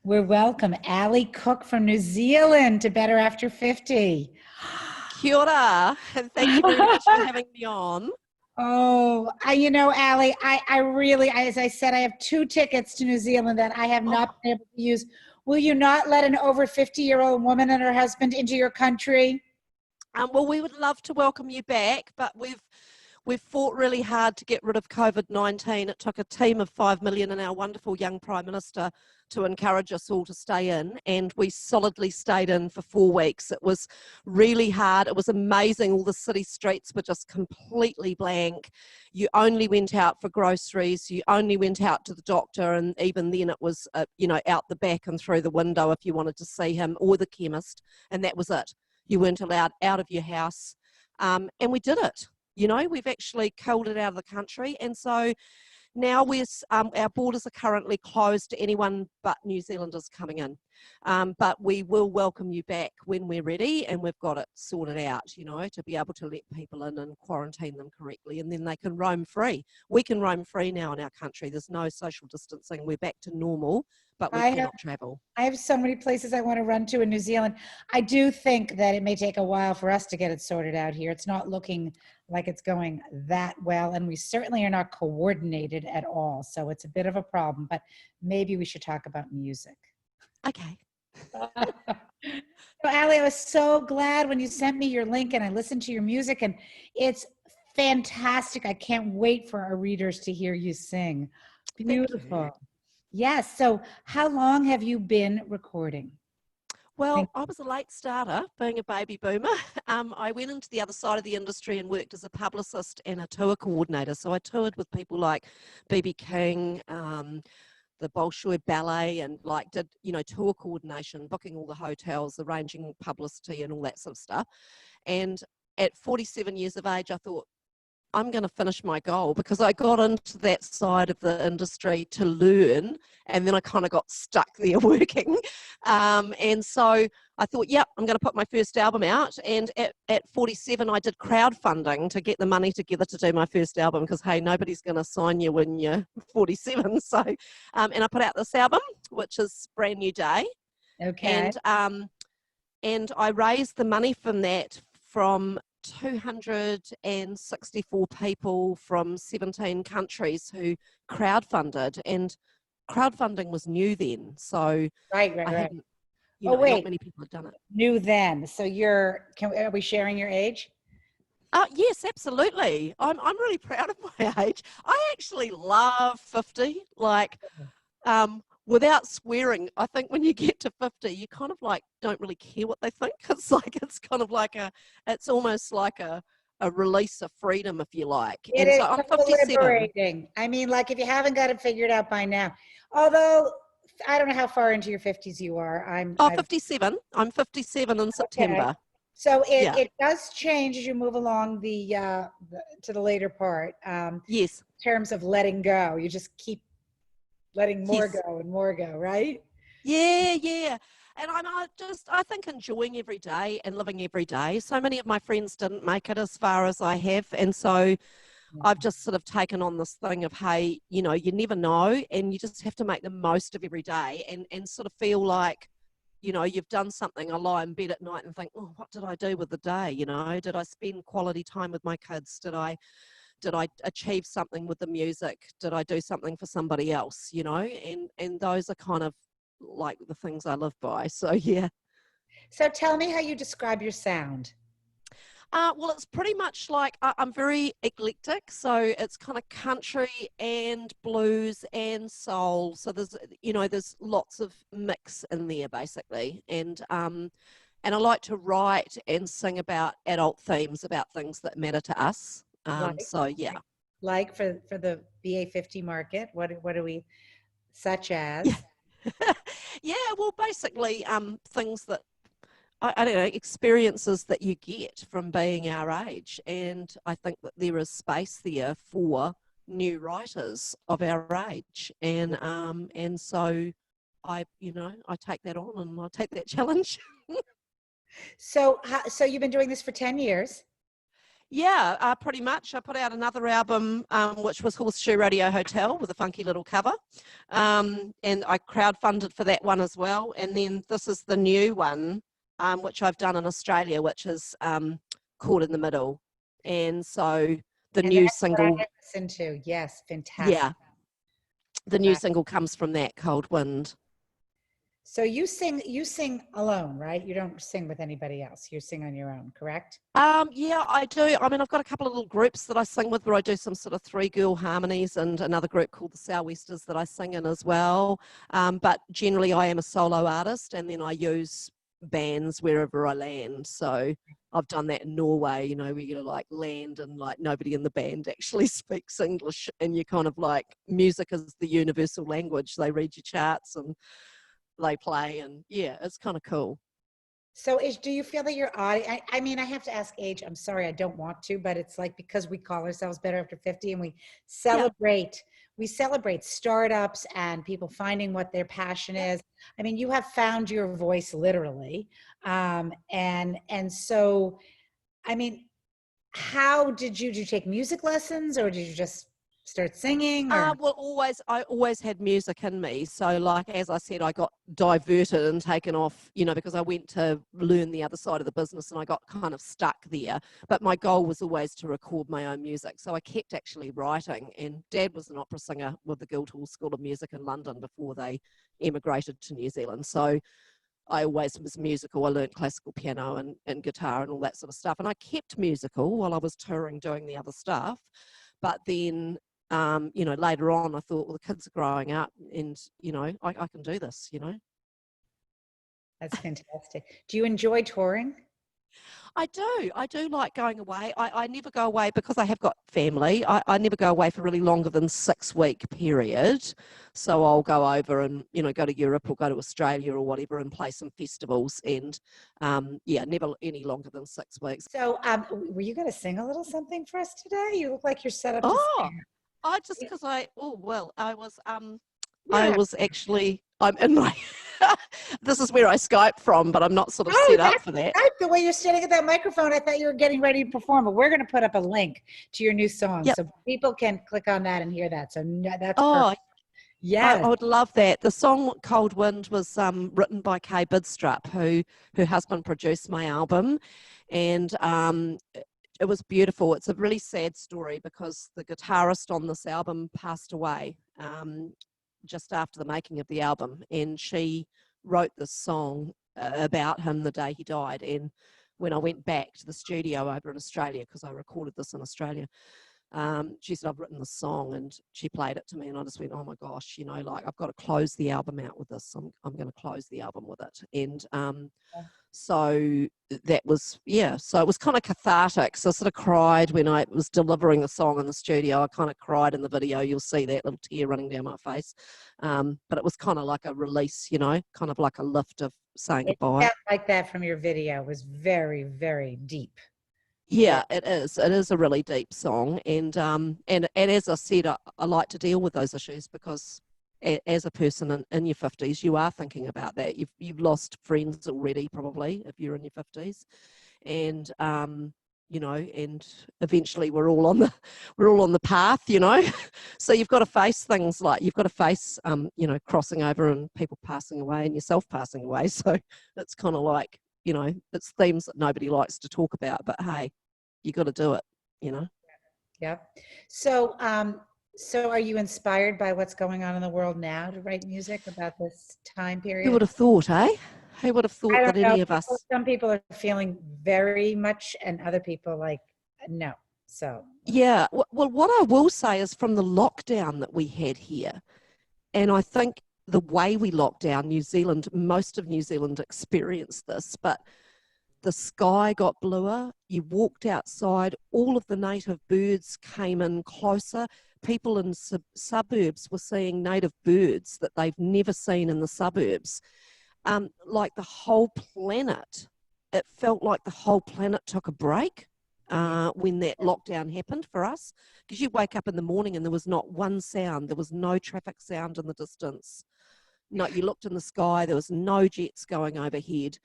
We're welcome Aly Cook from New Zealand to Better After 50. Kia ora, and thank you very much for having me on. Oh, Aly, I really, as I said, I have 2 tickets to New Zealand that I have not been able to use. Will you not let an over 50-year-old woman and her husband into your country? Well, we would love to welcome you back, but we've fought really hard to get rid of COVID-19. It took a team of 5 million and our wonderful young Prime Minister to encourage us all to stay in, and we solidly stayed in for 4 weeks. It was really hard. It was amazing. All the city streets were just completely blank. You only went out for groceries. You only went out to the doctor, and even then it was, out the back and through the window if you wanted to see him, or the chemist, and that was it. You weren't allowed out of your house, and we did it. We've actually culled it out of the country, and so now our borders are currently closed to anyone but New Zealanders coming in. But we will welcome you back when we're ready, and we've got it sorted out, to be able to let people in and quarantine them correctly, and then they can roam free. We can roam free now in our country. There's no social distancing. We're back to normal, but we cannot travel. I have so many places I want to run to in New Zealand. I do think that it may take a while for us to get it sorted out here. It's not looking like it's going that well, and we certainly are not coordinated at all. So it's a bit of a problem, but maybe we should talk about music. Okay. So, Aly, I was so glad when you sent me your link and I listened to your music, and it's fantastic. I can't wait for our readers to hear you sing. Beautiful. Yes. So how long have you been recording? Well, I was a late starter, being a baby boomer. I went into the other side of the industry and worked as a publicist and a tour coordinator. So I toured with people like B.B. King, the Bolshoi Ballet, and did tour coordination, booking all the hotels, arranging publicity and all that sort of stuff. And at 47 years of age, I thought, I'm going to finish my goal, because I got into that side of the industry to learn, and then I kind of got stuck there working. And so I thought, yep, I'm going to put my first album out. And at 47, I did crowdfunding to get the money together to do my first album, because, hey, nobody's going to sign you when you're 47. So, and I put out this album, which is Brand New Day. Okay. And I raised the money from that from 264 people from 17 countries who crowdfunded, and crowdfunding was new then. So right. Not many people had done it. New then. So are we sharing your age? Yes, absolutely. I'm really proud of my age. I actually love 50. Without swearing, I think when you get to 50, you kind of don't really care what they think. It's almost like a release of freedom, if you like. It is I'm 57. Liberating. I mean, if you haven't got it figured out by now, although I don't know how far into your 50s you are. I'm 57. I'm 57 in September. Okay. So it does change as you move along to the later part. Yes. In terms of letting go, you just keep letting more go and more go, right? Yeah. And I think enjoying every day and living every day. So many of my friends didn't make it as far as I have. And so I've just sort of taken on this thing of, hey, you never know, and you just have to make the most of every day and sort of feel like, you've done something. I lie in bed at night and think, oh, what did I do with the day? Did I spend quality time with my kids? Did I achieve something with the music? Did I do something for somebody else? And those are kind of like the things I live by. So yeah. So tell me how you describe your sound. Well, it's pretty much I'm very eclectic, so it's kind of country and blues and soul. So there's lots of mix in there basically, and I like to write and sing about adult themes, about things that matter to us. So yeah. Like for the BA50 market, what are we, such as? Yeah, well, basically things that I don't know, experiences that you get from being our age, and I think that there is space there for new writers of our age, and so I take that on, and I take that challenge. So you've been doing this for 10 years? Yeah, pretty much. I put out another album, which was Horseshoe Radio Hotel with a funky little cover. And I crowdfunded for that one as well. And then this is the new one, which I've done in Australia, which is Caught in the Middle. And so the And new that's what I single, had listened to. Yes, fantastic. yeah, the new single comes from that, Cold Wind. So you sing alone, right? You don't sing with anybody else. You sing on your own, correct? Yeah, I do. I mean, I've got a couple of little groups that I sing with where I do some sort of three-girl harmonies and another group called the Sou'westers that I sing in as well. But generally, I am a solo artist, and then I use bands wherever I land. So I've done that in Norway, you know, where you like land and like nobody in the band actually speaks English, and you kind of like music is the universal language. They read your charts and they play, and yeah, it's kind of cool. So do you feel that your audience, I mean, I have to ask age, I'm sorry, I don't want to, but it's like because we call ourselves Better After 50 and Yeah. we celebrate startups and people finding what their passion is. I mean, you have found your voice literally. And so, I mean, how did you take music lessons or did you just start singing or? Well, I always had music in me. So, like as I said, I got diverted and taken off, you know, because I went to learn the other side of the business and I got kind of stuck there. But my goal was always to record my own music. So I kept actually writing. And Dad was an opera singer with the Guildhall School of Music in London before they emigrated to New Zealand. So I always was musical. I learned classical piano and guitar and all that sort of stuff. And I kept musical while I was touring doing the other stuff. But then you know, later on, I thought, well, the kids are growing up and, you know, I can do this, you know. That's fantastic. Do you enjoy touring? I do. I do like going away. I never go away because I have got family. I never go away for really longer than 6 week period. So I'll go over and, you know, go to Europe or go to Australia or whatever and play some festivals. And yeah, never any longer than 6 weeks. So, were you going to sing a little something for us today? You look like you're set up to Oh, sing. I just because oh, well, I Yeah. was actually, I'm in my, this is where I Skype from, but I'm not sort of Oh, set up that's for that. right. The way you're standing at that microphone, I thought you were getting ready to perform. But we're going to put up a link to your new song Yep. so people can click on that and hear that. So that's Oh, perfect. Yes. I would love that. The song Cold Wind was written by Kay Bidstrup, who her husband produced my album. And it was beautiful. It's a really sad story because the guitarist on this album passed away just after the making of the album. And she wrote this song about him the day he died. And when I went back to the studio over in Australia, because I recorded this in Australia, she said, I've written this song, and she played it to me, and I just went, oh my gosh, you know, like I've got to close the album out with this. I'm going to close the album with it. And so that was, yeah, so it was kind of cathartic. So I sort of cried when I was delivering the song in the studio. I kind of cried in the video. You'll see that little tear running down my face. But it was kind of like a release, you know, kind of like a lift of saying It goodbye. felt like that from your video. It was very, very deep. Yeah, it is. It is a really deep song, and as I said, I like to deal with those issues because as a person in your 50s, you are thinking about that. You've lost friends already, probably, if you're in your 50s, and you know, and eventually we're all on the path, you know. So you've got to face things like you've got to face you know, crossing over and people passing away and yourself passing away. So it's kind of like, you know, it's themes that nobody likes to talk about, but hey, you got to do it, you know. Yep. So, so are you inspired by what's going on in the world now to write music about this time Who would period? have thought, eh? Who would have I thought don't that know. any of us? Some people are feeling very much, and other people like no. So Yeah. Well, what I will say is from the lockdown that we had here, and I think the way we locked down, New Zealand, most of New Zealand experienced this, but the sky got bluer. You walked outside, all of the native birds came in closer. People in suburbs were seeing native birds that they've never seen in the suburbs. Like the whole planet, it felt like the whole planet took a break when that lockdown happened for us. Because you wake up in the morning and there was not one sound, there was no traffic sound in the distance. No, you looked in the sky, there was no jets going overhead.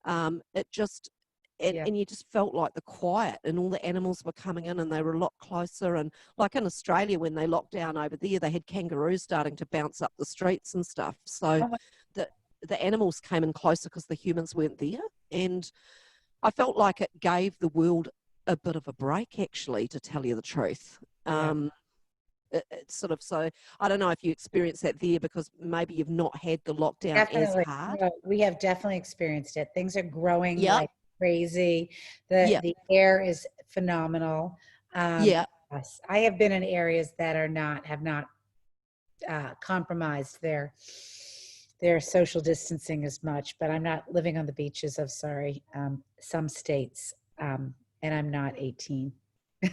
It just, Yeah. and you just felt like the quiet, and all the animals were coming in and they were a lot closer. And like in Australia, when they locked down over there, they had kangaroos starting to bounce up the streets and stuff. So Oh my, the animals came in closer because the humans weren't there. And I felt like it gave the world a bit of a break, actually, to tell you the truth. yeah. It's sort of, so I don't know if you experienced that there, because maybe you've not had the lockdown as Definitely. hard. No, we have definitely experienced it. Things are growing Yeah, like crazy. yeah, The air is phenomenal. yeah. Yes, I have been in areas that are not have not compromised their social distancing as much, but I'm not living on the beaches of some states, and I'm not 18.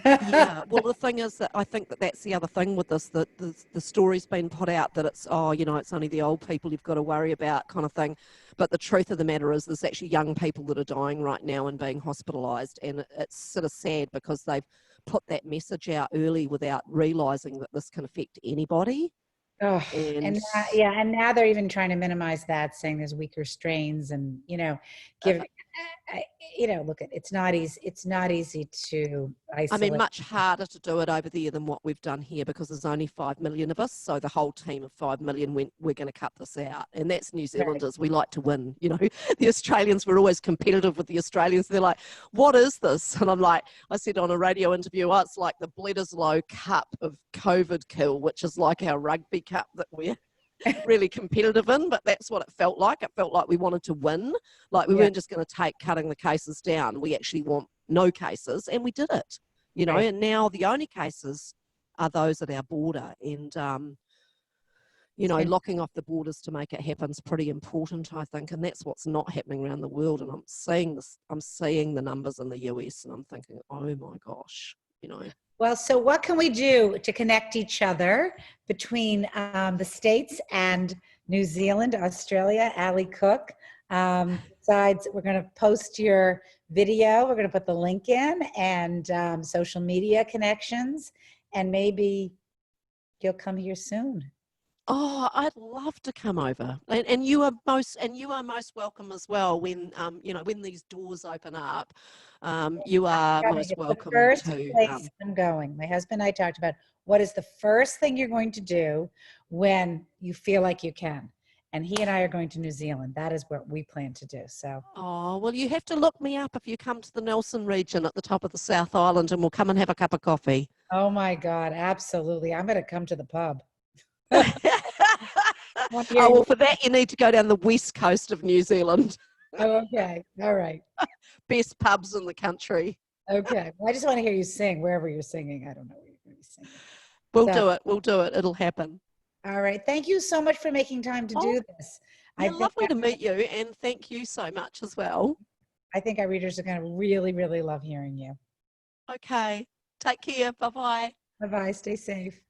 Yeah, well, the thing is that I think that that's the other thing with this, that the story's been put out that it's, oh, you know, it's only the old people you've got to worry about, kind of thing. But the truth of the matter is there's actually young people that are dying right now and being hospitalised. And it's sort of sad because they've put that message out early without realising that this can affect anybody. Oh, And and now they're even trying to minimize that, saying there's weaker strains, and give, I, look at it's not easy. It's not easy to I mean, isolate. much harder to do it over there than what we've done here, because there's only 5 million of us. So the whole team of 5 million went, we're going to cut this out. And that's New Right. Zealanders. We like to win. You know, the Australians, we're always competitive with the Australians. They're like, what is this? And I'm like, I said on a radio interview, oh, it's like the Bledisloe Cup of COVID kill, which is like our rugby cup that we're really competitive in. But that's what it felt like. It felt like we wanted to win. Like we Yeah. weren't just going to take cutting the cases down. We actually want no cases. And we did it. You know, Right. and now the only cases are those at our border. And, you know, And locking off the borders to make it happen is pretty important, I think. And that's what's not happening around the world. And I'm seeing this, I'm seeing the numbers in the US, and I'm thinking, oh my gosh, you know. well, so what can we do to connect each other between the States and New Zealand, Australia, Aly Cook? Besides, we're going to post your video. We're going to put the link in, and social media connections, and maybe you'll come here soon. Oh, I'd love to come over, and you are most welcome as well. When you know, when these doors open up, you are Coming. most It's the welcome first to. place I'm going. My husband and I talked about what is the first thing you're going to do when you feel like you can. And he and I are going to New Zealand. That is what we plan to do. So, Oh, well, you have to look me up if you come to the Nelson region at the top of the South Island, and we'll come and have a cup of coffee. oh my God, absolutely. I'm going to come to the pub. Want to hear Oh, well, you- for that, you need to go down the west coast of New Zealand. Oh, okay. All right. Best pubs in the country. Okay. Well, I just want to hear you sing wherever you're singing. I don't know where you're going to be singing. We'll So, do it. We'll do it. It'll happen. all right. Thank you so much for making time to Oh, do this. I yeah, think lovely to meet you, and thank you so much as well. I think our readers are going to really, really love hearing you. Okay. Take care. Bye-bye. Bye-bye. Stay safe.